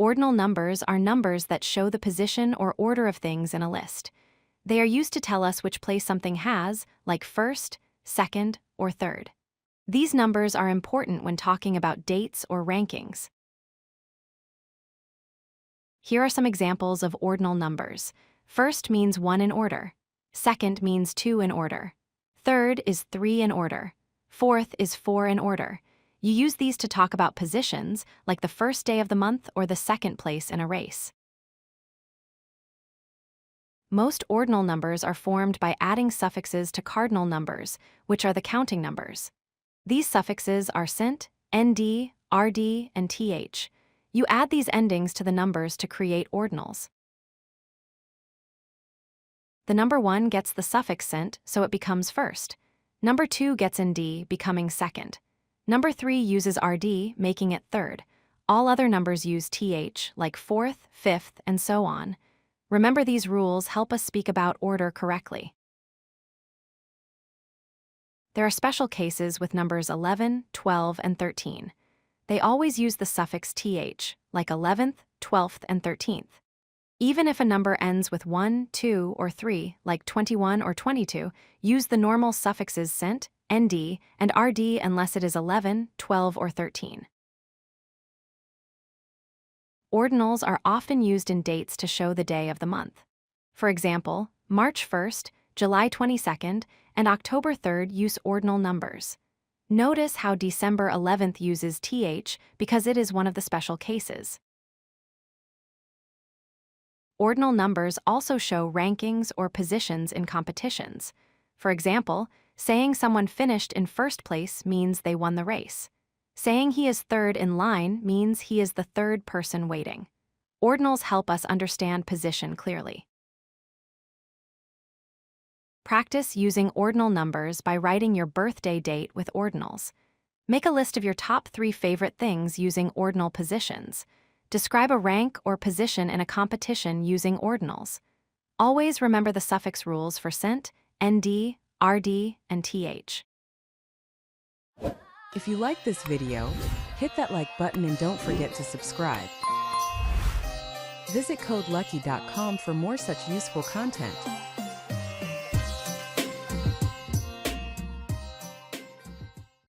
Ordinal numbers are numbers that show the position or order of things in a list. They are used to tell us which place something has, like first, second, or third. These numbers are important when talking about dates or rankings. Here are some examples of ordinal numbers. First means 1 in order. Second means 2 in order. Third is 3 in order. Fourth is 4 in order. You use these to talk about positions, like the first day of the month or the second place in a race. Most ordinal numbers are formed by adding suffixes to cardinal numbers, which are the counting numbers. These suffixes are cent, nd, rd, and th. You add these endings to the numbers to create ordinals. The number 1 gets the suffix cent, so it becomes first. Number 2 gets nd, becoming second. Number 3 uses rd, making it third. All other numbers use th, like fourth, fifth, and so on. Remember, these rules help us speak about order correctly. There are special cases with numbers 11, 12, and 13. They always use the suffix th, like 11th, 12th, and 13th. Even if a number ends with 1, 2, or 3, like 21 or 22, use the normal suffixes cent, nd, and rd unless it is 11, 12, or 13. Ordinals are often used in dates to show the day of the month. For example, March 1st, July 22nd, and October 3rd use ordinal numbers. Notice how December 11th uses th because it is one of the special cases. Ordinal numbers also show rankings or positions in competitions. For example, saying someone finished in first place means they won the race. Saying he is third in line means he is the third person waiting. Ordinals help us understand position clearly. Practice using ordinal numbers by writing your birthday date with ordinals. Make a list of your top 3 favorite things using ordinal positions. Describe a rank or position in a competition using ordinals. Always remember the suffix rules for cent, nd, rd, and th. If you like this video, hit that like button and don't forget to subscribe. Visit codelucky.com for more such useful content.